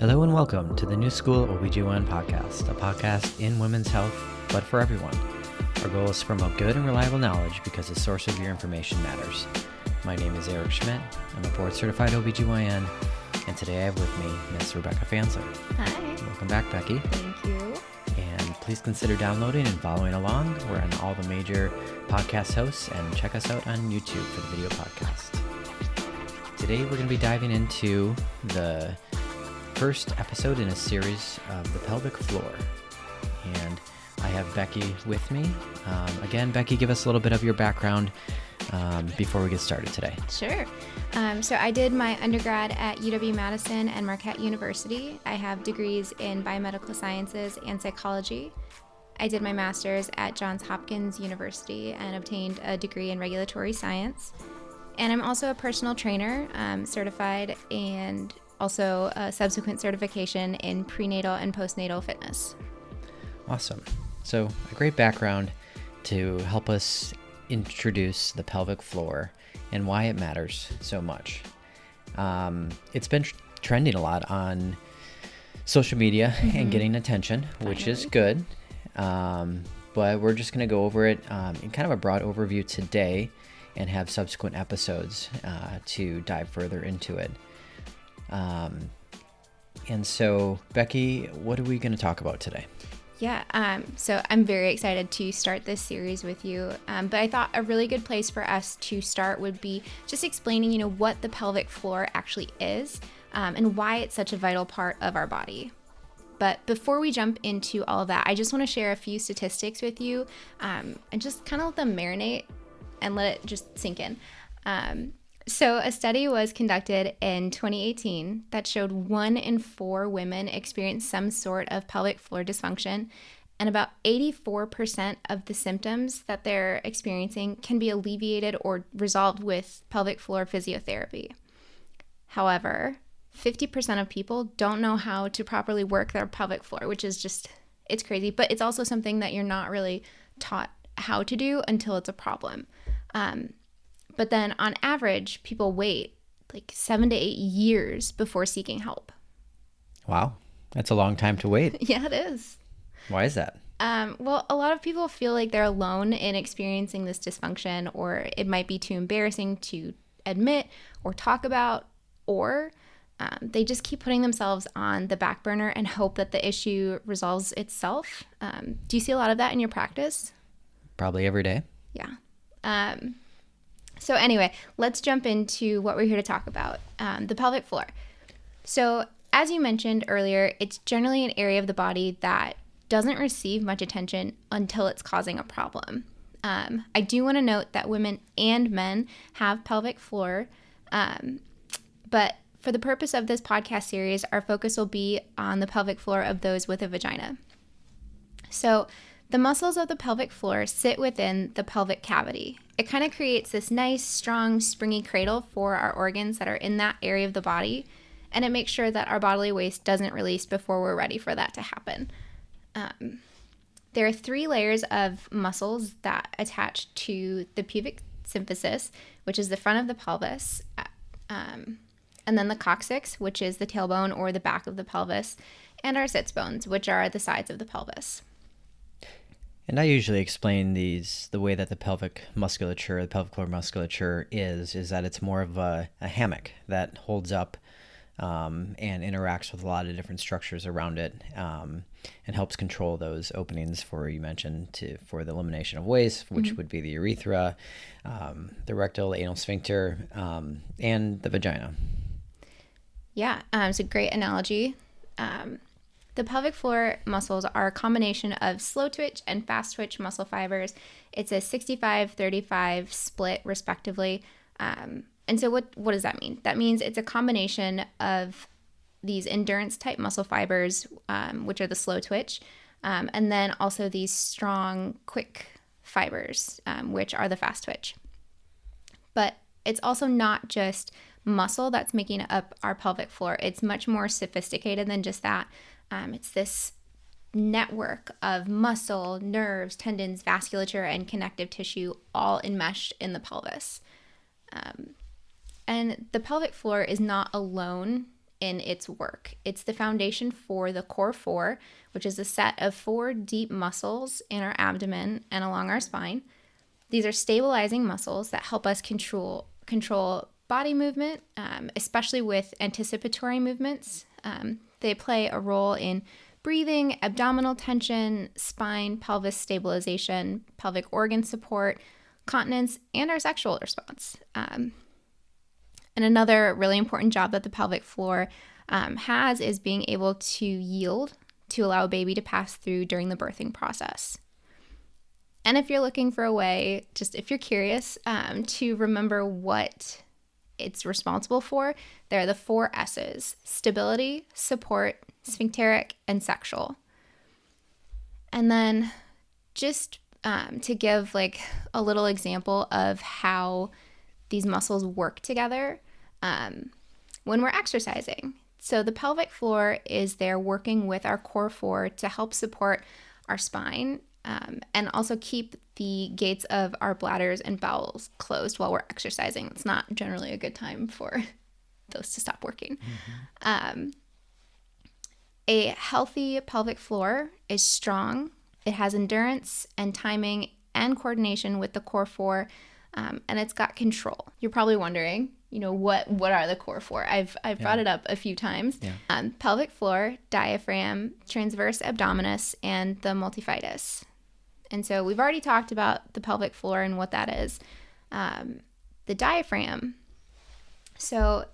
Hello and welcome to the New School OBGYN podcast, a podcast in women's health, but for everyone. Our goal is to promote good and reliable knowledge because the source of your information matters. My name is Eric Schmidt. I'm a board-certified OBGYN, and today I have with me Ms. Rebecca Fansler. Hi. Welcome back, Becky. Thank you. And please consider downloading and following along. We're on all the major podcast hosts, and check us out on YouTube for the video podcast. Today we're going to be diving into the first episode in a series of the pelvic floor, and I have Becky with me. Again, Becky, give us a little bit of your background before we get started today. Sure. So I did my undergrad at UW-Madison and Marquette University. I have degrees in biomedical sciences and psychology. I did my master's at Johns Hopkins University and obtained a degree in regulatory science. And I'm also a personal trainer, certified, and also a subsequent certification in prenatal and postnatal fitness. Awesome. So a great background to help us introduce the pelvic floor and why it matters so much. It's been trending a lot on social media and getting attention, which is good. But we're just going to go over it in kind of a broad overview today and have subsequent episodes to dive further into it. And so, Becky, what are we going to talk about today? Yeah, so I'm very excited to start this series with you, but I thought a really good place for us to start would be just explaining, what the pelvic floor actually is and why it's such a vital part of our body. But before we jump into all of that, I just want to share a few statistics with you and just kind of let them marinate and let it just sink in. So a study was conducted in 2018 that showed 1 in 4 women experience some sort of pelvic floor dysfunction, and about 84% of the symptoms that they're experiencing can be alleviated or resolved with pelvic floor physiotherapy. However, 50% of people don't know how to properly work their pelvic floor, which is just, it's crazy, but it's also something that you're not really taught how to do until it's a problem. But then on average, people wait like 7 to 8 years before seeking help. Wow, that's a long time to wait. Yeah, it is. Why is that? Well, a lot of people feel like they're alone in experiencing this dysfunction, or it might be too embarrassing to admit or talk about, or they just keep putting themselves on the back burner and hope that the issue resolves itself. Do you see a lot of that in your practice? Probably every day. Yeah. So anyway, let's jump into what we're here to talk about, the pelvic floor. So as you mentioned earlier, it's generally an area of the body that doesn't receive much attention until it's causing a problem. I do want to note that women and men have pelvic floor, but for the purpose of this podcast series, our focus will be on the pelvic floor of those with a vagina. So the muscles of the pelvic floor sit within the pelvic cavity. It kind of creates this nice, strong, springy cradle for our organs that are in that area of the body, and it makes sure that our bodily waste doesn't release before we're ready for that to happen. There are 3 layers of muscles that attach to the pubic symphysis, which is the front of the pelvis, and then the coccyx, which is the tailbone or the back of the pelvis, and our sits bones, which are the sides of the pelvis. And I usually explain the way that the pelvic musculature, the pelvic floor musculature is that it's more of a hammock that holds up and interacts with a lot of different structures around it and helps control those openings for the elimination of waste, which would be the urethra, the rectal anal sphincter, and the vagina. Yeah, it's a great analogy. The pelvic floor muscles are a combination of slow twitch and fast twitch muscle fibers. It's a 65-35 split, respectively. And so what does that mean? That means it's a combination of these endurance type muscle fibers, which are the slow twitch, and then also these strong, quick fibers, which are the fast twitch. But it's also not just muscle that's making up our pelvic floor. It's much more sophisticated than just that. It's this network of muscle, nerves, tendons, vasculature, and connective tissue all enmeshed in the pelvis. And the pelvic floor is not alone in its work. It's the foundation for the core four, which is a set of 4 deep muscles in our abdomen and along our spine. These are stabilizing muscles that help us control body movement, especially with anticipatory movements. They play a role in breathing, abdominal tension, spine, pelvis stabilization, pelvic organ support, continence, and our sexual response. And another really important job that the pelvic floor has is being able to yield to allow a baby to pass through during the birthing process. And if you're looking for a way, just if you're curious, to remember what it's responsible for, there are the 4 S's: stability, support, sphincteric, and sexual. And then just to give like a little example of how these muscles work together when we're exercising. So the pelvic floor is there working with our core 4 to help support our spine and also keep the gates of our bladders and bowels closed while we're exercising. It's not generally a good time for those to stop working. A healthy pelvic floor is strong. It has endurance and timing and coordination with the core 4, and it's got control. You're probably wondering, what are the core 4? I've brought it up a few times. Yeah. Pelvic floor, diaphragm, transverse abdominis, and the multifidus. And so we've already talked about the pelvic floor and what that is. The diaphragm. So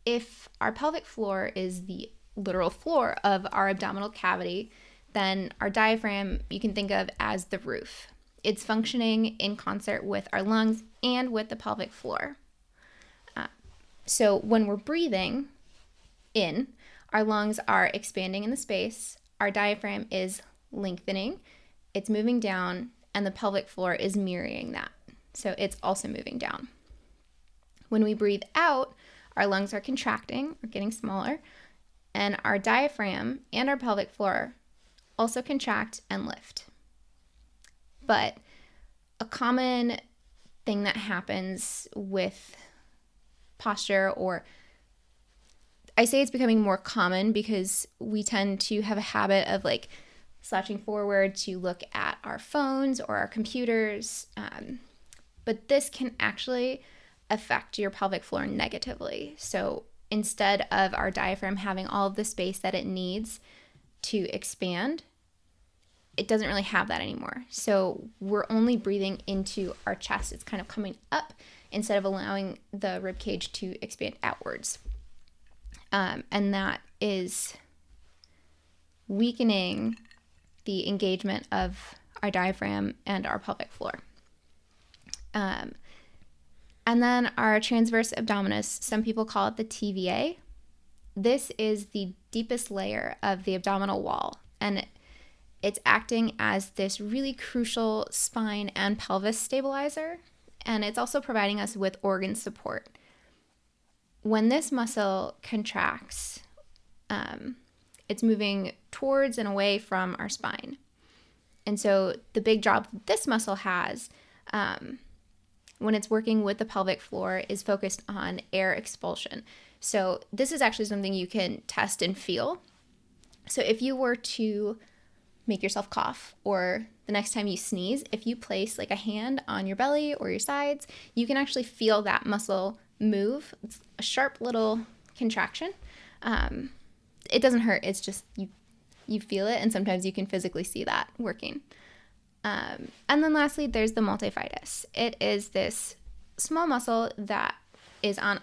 if our pelvic floor is the literal floor of our abdominal cavity, then our diaphragm you can think of as the roof. It's functioning in concert with our lungs and with the pelvic floor. So when we're breathing in, our lungs are expanding in the space, our diaphragm is lengthening, it's moving down, and the pelvic floor is mirroring that. So it's also moving down. When we breathe out, our lungs are contracting or getting smaller, and our diaphragm and our pelvic floor also contract and lift. But a common thing that happens with posture, or I say it's becoming more common because we tend to have a habit of like slouching forward to look at our phones or our computers. But this can actually affect your pelvic floor negatively. So instead of our diaphragm having all of the space that it needs to expand, it doesn't really have that anymore. So we're only breathing into our chest. It's kind of coming up instead of allowing the rib cage to expand outwards. And that is weakening the engagement of our diaphragm and our pelvic floor. And then our transverse abdominis, some people call it the TVA. This is the deepest layer of the abdominal wall, and it's acting as this really crucial spine and pelvis stabilizer, and it's also providing us with organ support. When this muscle contracts, it's moving towards and away from our spine. And so the big job this muscle has when it's working with the pelvic floor is focused on air expulsion. So this is actually something you can test and feel. So if you were to make yourself cough, or the next time you sneeze, if you place like a hand on your belly or your sides, you can actually feel that muscle move. It's a sharp little contraction. It doesn't hurt. It's just you feel it, and sometimes you can physically see that working. And then lastly, there's the multifidus. It is this small muscle that is on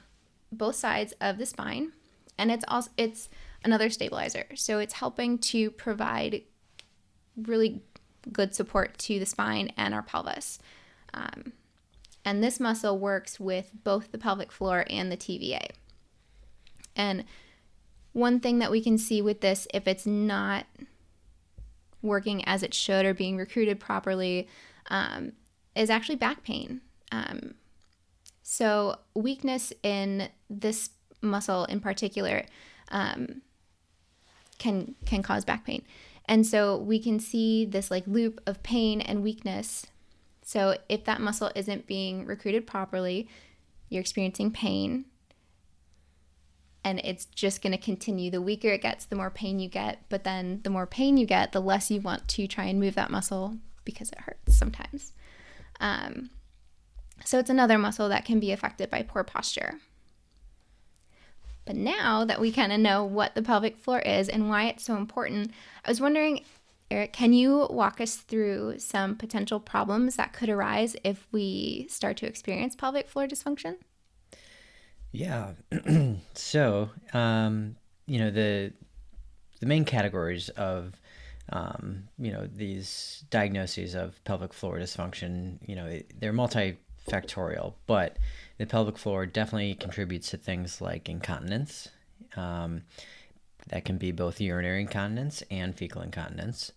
both sides of the spine, and it's another stabilizer. So it's helping to provide really good support to the spine and our pelvis. And this muscle works with both the pelvic floor and the TVA. And one thing that we can see with this, if it's not working as it should or being recruited properly, is actually back pain. So weakness in this muscle in particular can cause back pain. And so we can see this like loop of pain and weakness. So if that muscle isn't being recruited properly, you're experiencing pain. and it's just going to continue. The weaker it gets, the more pain you get, but then the more pain you get, the less you want to try and move that muscle because it hurts sometimes. So it's another muscle that can be affected by poor posture. But now that we kind of know what the pelvic floor is and why it's so important, I was wondering, Eric, can you walk us through some potential problems that could arise if we start to experience pelvic floor dysfunction? Yeah. So, the main categories of, these diagnoses of pelvic floor dysfunction, they're multifactorial, but the pelvic floor definitely contributes to things like incontinence. That can be both urinary incontinence and fecal incontinence.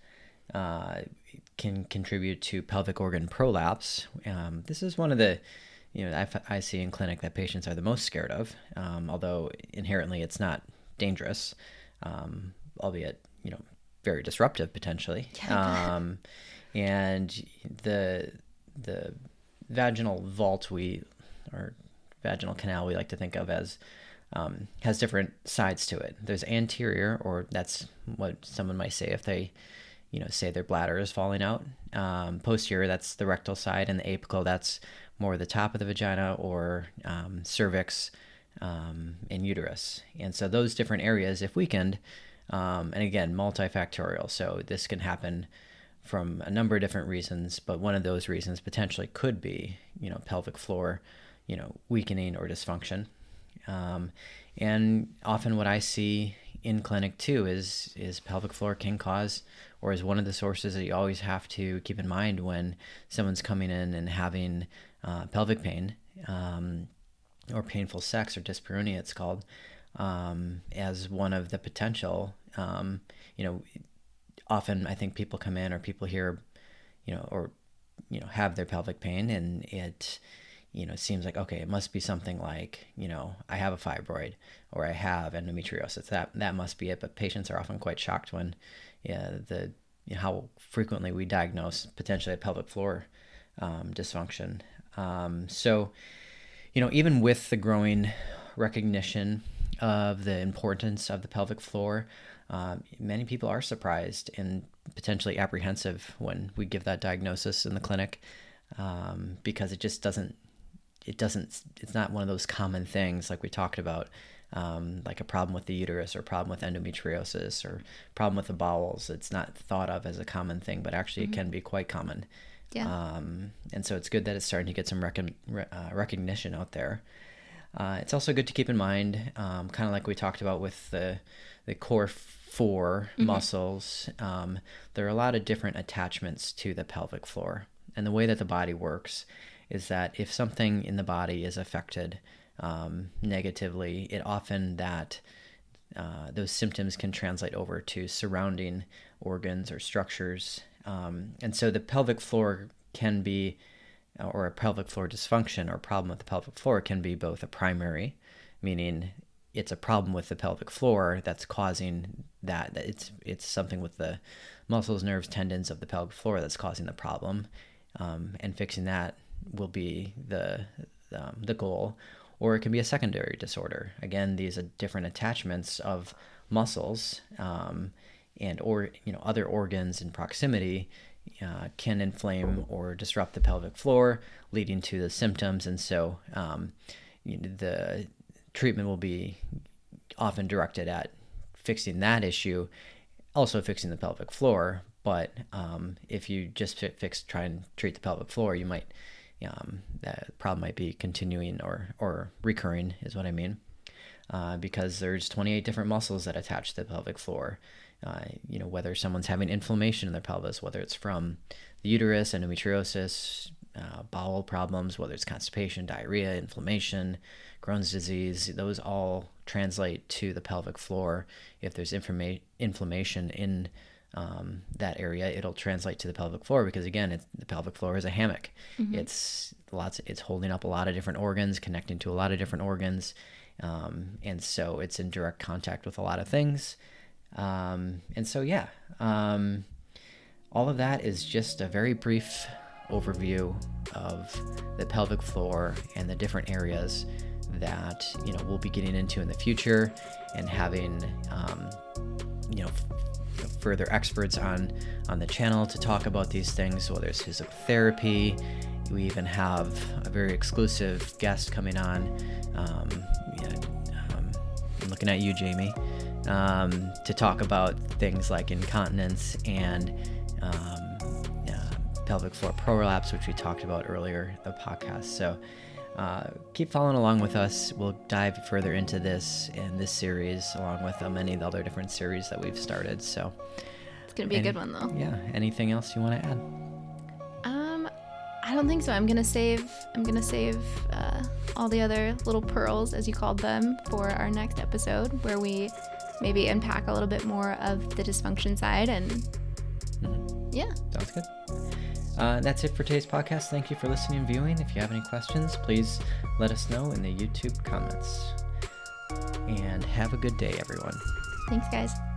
Can contribute to pelvic organ prolapse. This is one of the I see in clinic that patients are the most scared of, although inherently it's not dangerous, albeit, very disruptive potentially. And the vaginal vault or vaginal canal we like to think of as has different sides to it. There's anterior, or that's what someone might say if they say their bladder is falling out. Posterior, that's the rectal side, and the apical, that's more the top of the vagina, or cervix and uterus. And so those different areas, if weakened, and again, multifactorial. So this can happen from a number of different reasons, but one of those reasons potentially could be, pelvic floor, weakening or dysfunction. And often what I see in clinic too is pelvic floor can cause, or is one of the sources that you always have to keep in mind when someone's coming in and having pelvic pain, or painful sex, or dyspareunia it's called, as one of the potential. Often I think people come in, or people hear, have their pelvic pain, and it seems like, okay, it must be something like, I have a fibroid, or I have endometriosis. That must be it. But patients are often quite shocked when how frequently we diagnose potentially a pelvic floor dysfunction. So, even with the growing recognition of the importance of the pelvic floor, many people are surprised and potentially apprehensive when we give that diagnosis in the clinic, because it just doesn't, it's not one of those common things like we talked about, like a problem with the uterus, or problem with endometriosis, or problem with the bowels. It's not thought of as a common thing, but actually it can be quite common. Yeah. And so it's good that it's starting to get some recognition out there. It's also good to keep in mind, kind of like we talked about with the core four muscles, there are a lot of different attachments to the pelvic floor. And the way that the body works is that if something in the body is affected negatively, it often those symptoms can translate over to surrounding organs or structures. And so the pelvic floor can be, or a pelvic floor dysfunction or problem with the pelvic floor can be both a primary, meaning it's a problem with the pelvic floor that's causing that. It's something with the muscles, nerves, tendons of the pelvic floor that's causing the problem, and fixing that will be the goal. Or it can be a secondary disorder. Again, these are different attachments of muscles, and other organs in proximity can inflame or disrupt the pelvic floor, leading to the symptoms. And so the treatment will be often directed at fixing that issue, also fixing the pelvic floor. But if you just try and treat the pelvic floor, you might that problem might be continuing or recurring, is what I mean, because there's 28 different muscles that attach to the pelvic floor. Whether someone's having inflammation in their pelvis, whether it's from the uterus, endometriosis, bowel problems, whether it's constipation, diarrhea, inflammation, Crohn's disease, those all translate to the pelvic floor. If there's inflammation in that area, it'll translate to the pelvic floor, because again, the pelvic floor is a hammock. It's holding up a lot of different organs, connecting to a lot of different organs, and so it's in direct contact with a lot of things. And so, all of that is just a very brief overview of the pelvic floor and the different areas that, we'll be getting into in the future and having, further experts on the channel to talk about these things, whether it's physical therapy. We even have a very exclusive guest coming on. I'm looking at you, Jamie, to talk about things like incontinence and pelvic floor prolapse, which we talked about earlier in the podcast. So keep following along with us. We'll dive further into this in this series, along with many of the other different series that we've started. So it's gonna be a good one, though. Yeah. Anything else you want to add? I don't think so. I'm gonna save all the other little pearls, as you called them, for our next episode, where we maybe unpack a little bit more of the dysfunction side. And yeah, sounds good. That's it for today's podcast. Thank you for listening and viewing. If you have any questions, please let us know in the YouTube comments. And have a good day, everyone. Thanks, guys.